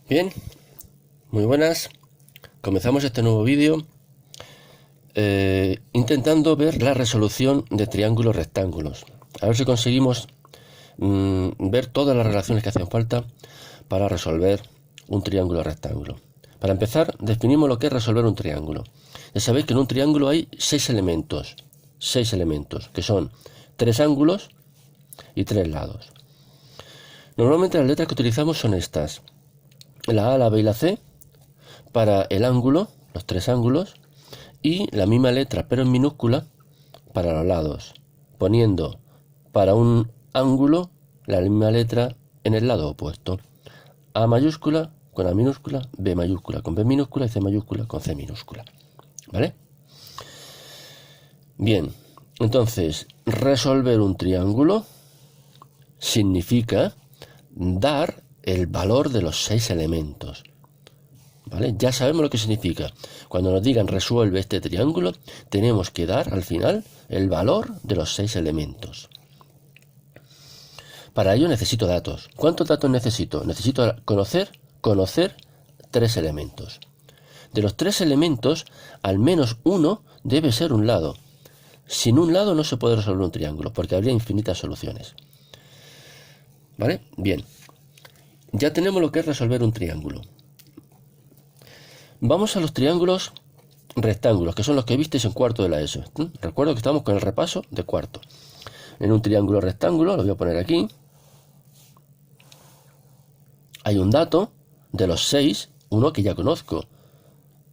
Bien, muy buenas. Comenzamos este nuevo vídeo intentando ver la resolución de triángulos rectángulos. A ver si conseguimos ver todas las relaciones que hacen falta para resolver un triángulo rectángulo. Para empezar, definimos lo que es resolver un triángulo. Ya sabéis que en un triángulo hay 6 elementos, que son 3 ángulos y 3 lados. Normalmente las letras que utilizamos son estas: la A, la B y la C para el ángulo, los 3 ángulos, y la misma letra pero en minúscula para los lados, poniendo para un ángulo la misma letra en el lado opuesto. A mayúscula con A minúscula, B mayúscula con B minúscula y C mayúscula con C minúscula. ¿Vale? Bien, entonces resolver un triángulo significa dar el valor de los 6 elementos. ¿Vale? Ya sabemos lo que significa. Cuando nos digan resuelve este triángulo, tenemos que dar al final el valor de los 6 elementos. Para ello necesito datos. ¿Cuántos datos necesito? Necesito conocer 3 elementos. De los 3 elementos, al menos uno debe ser un lado. Sin un lado no se puede resolver un triángulo, porque habría infinitas soluciones. ¿Vale? Bien. Ya tenemos lo que es resolver un triángulo. Vamos a los triángulos rectángulos, que son los que visteis en cuarto de la ESO. Recuerdo que estamos con el repaso de cuarto. En un triángulo rectángulo, lo voy a poner aquí, hay un dato de los 6, uno que ya conozco.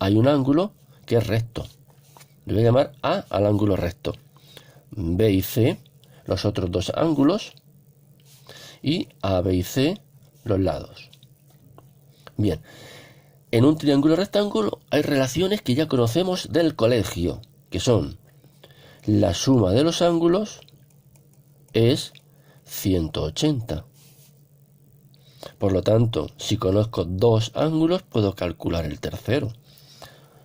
Hay un ángulo que es recto. Le voy a llamar A al ángulo recto. B y C, los otros 2 ángulos. Y A, B y C, los lados. Bien. En un triángulo rectángulo hay relaciones que ya conocemos del colegio, que son la suma de los ángulos es 180. Por lo tanto, si conozco 2 ángulos, puedo calcular el tercero.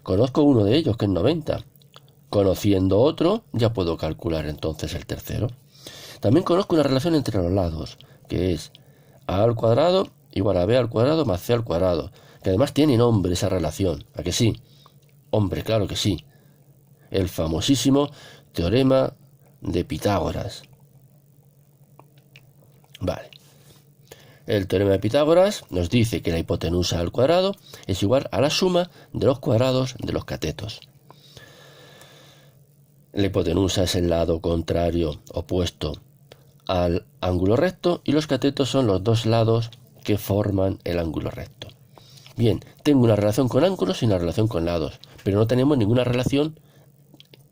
Conozco uno de ellos, que es 90. Conociendo otro, ya puedo calcular entonces el tercero. También conozco una relación entre los lados, que es a al cuadrado igual a b al cuadrado más c al cuadrado, que además tiene nombre esa relación. ¿A que sí? Hombre, claro que sí. El famosísimo teorema de Pitágoras. Vale. El teorema de Pitágoras nos dice que la hipotenusa al cuadrado es igual a la suma de los cuadrados de los catetos. La hipotenusa es el lado contrario, opuesto al ángulo recto, y los catetos son los 2 lados que forman el ángulo recto. Bien, tengo una relación con ángulos y una relación con lados, pero no tenemos ninguna relación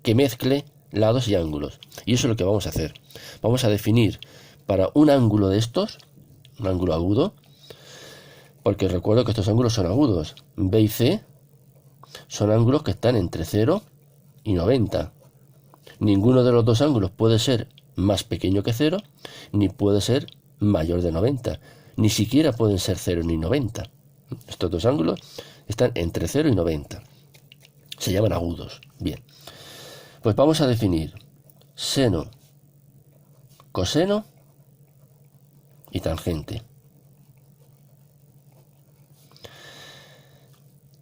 que mezcle lados y ángulos. Y eso es lo que vamos a hacer. Vamos a definir para un ángulo de estos, un ángulo agudo, porque recuerdo que estos ángulos son agudos. B y C son ángulos que están entre 0 y 90. Ninguno de los 2 ángulos puede ser más pequeño que 0, ni puede ser mayor de 90. Ni siquiera pueden ser 0 ni 90. Estos 2 ángulos están entre 0 y 90. Se llaman agudos. Bien. Pues vamos a definir seno, coseno y tangente.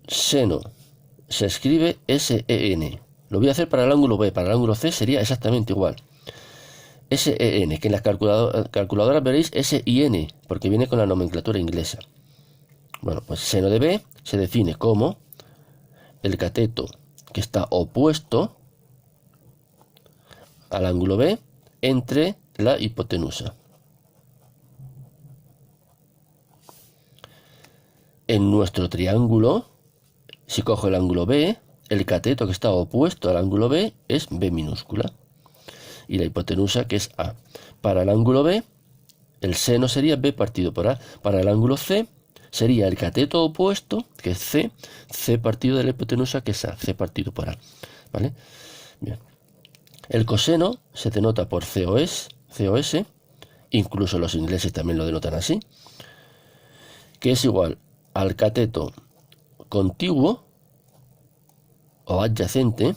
Seno se escribe SEN. Lo voy a hacer para el ángulo B. Para el ángulo C sería exactamente igual. SEN, que en las calculadoras veréis SIN, porque viene con la nomenclatura inglesa. Bueno, pues seno de B se define como el cateto que está opuesto al ángulo B entre la hipotenusa. En nuestro triángulo, si cojo el ángulo B, el cateto que está opuesto al ángulo B es B minúscula. Y la hipotenusa, que es A. Para el ángulo B, el seno sería B partido por A. Para el ángulo C, sería el cateto opuesto, que es C, C partido de la hipotenusa, que es A, C partido por A. ¿Vale? Bien. El coseno se denota por COS, incluso los ingleses también lo denotan así, que es igual al cateto contiguo o adyacente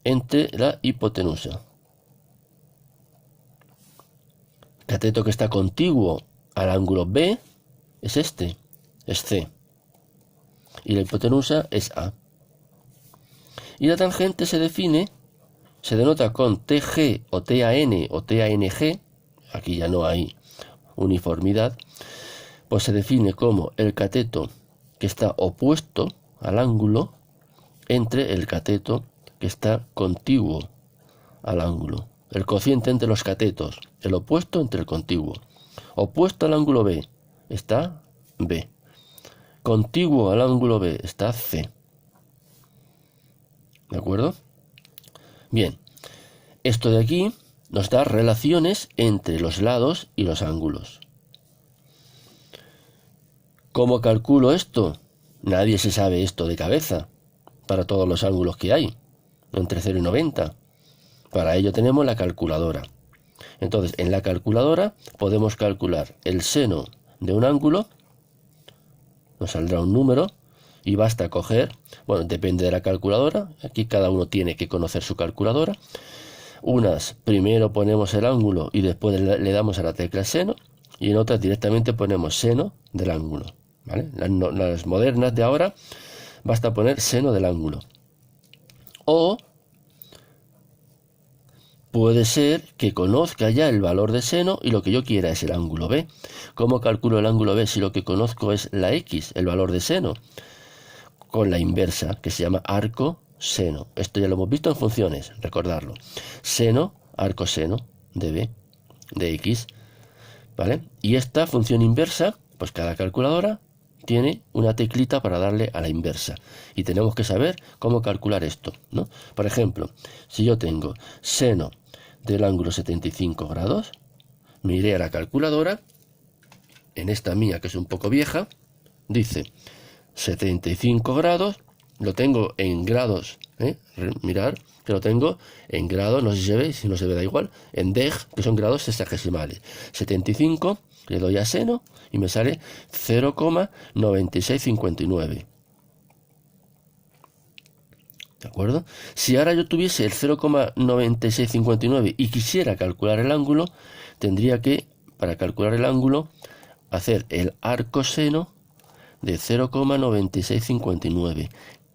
entre la hipotenusa. Cateto que está contiguo al ángulo B es este, es C. Y la hipotenusa es A. Y la tangente se denota con TG o TAN o TANG, aquí ya no hay uniformidad, pues se define como el cateto que está opuesto al ángulo entre el cateto que está contiguo al ángulo. El cociente entre los catetos, el opuesto entre el contiguo. Opuesto al ángulo B está B. Contiguo al ángulo B está C. ¿De acuerdo? Bien, esto de aquí nos da relaciones entre los lados y los ángulos. ¿Cómo calculo esto? Nadie se sabe esto de cabeza para todos los ángulos que hay, entre 0 y 90. Para ello tenemos la calculadora. Entonces, en la calculadora podemos calcular el seno de un ángulo, nos saldrá un número, y basta coger, bueno, depende de la calculadora, aquí cada uno tiene que conocer su calculadora. Unas primero ponemos el ángulo y después le damos a la tecla seno, y en otras directamente ponemos seno del ángulo, ¿vale? Las modernas de ahora basta poner seno del ángulo. O puede ser que conozca ya el valor de seno y lo que yo quiera es el ángulo B. ¿Cómo calculo el ángulo B si lo que conozco es la X, el valor de seno? Con la inversa, que se llama arco seno. Esto ya lo hemos visto en funciones, recordarlo. Seno, arco seno de B, de X, ¿vale? Y esta función inversa, pues cada calculadora tiene una teclita para darle a la inversa. Y tenemos que saber cómo calcular esto, ¿no? Por ejemplo, si yo tengo seno del ángulo 75 grados, me iré a la calculadora, en esta mía que es un poco vieja, dice 75 grados, lo tengo en grados, mirar que lo tengo en grados, no sé si se ve, si no se ve da igual, en deg, que son grados sexagesimales. 75, le doy a seno y me sale 0,9659. ¿De acuerdo? Si ahora yo tuviese el 0,9659 y quisiera calcular el ángulo, tendría que, para calcular el ángulo, hacer el arco seno de 0,9659,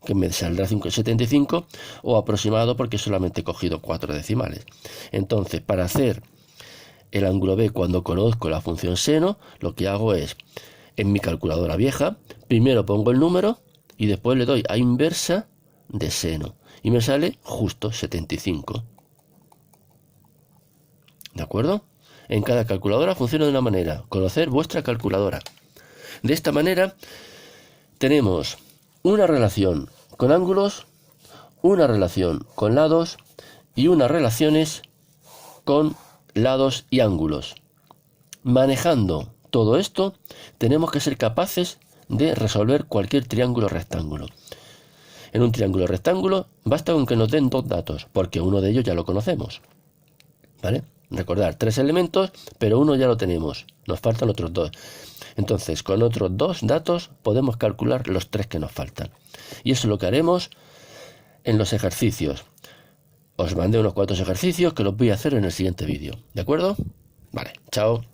que me saldrá 5,75 o aproximado porque solamente he cogido 4 decimales. Entonces, para hacer el ángulo B cuando conozco la función seno, lo que hago es, en mi calculadora vieja, primero pongo el número y después le doy a inversa de seno y me sale justo 75. ¿De acuerdo? En cada calculadora funciona de una manera. Conocer vuestra calculadora. De esta manera tenemos una relación con ángulos, una relación con lados y unas relaciones con lados y ángulos. Manejando todo esto, tenemos que ser capaces de resolver cualquier triángulo rectángulo. En un triángulo rectángulo basta con que nos den dos datos, porque uno de ellos ya lo conocemos, ¿vale? Recordar, 3 elementos, pero uno ya lo tenemos, nos faltan otros 2. Entonces, con otros 2 datos podemos calcular los 3 que nos faltan. Y eso es lo que haremos en los ejercicios. Os mandé unos cuantos ejercicios que los voy a hacer en el siguiente vídeo, ¿de acuerdo? Vale, chao.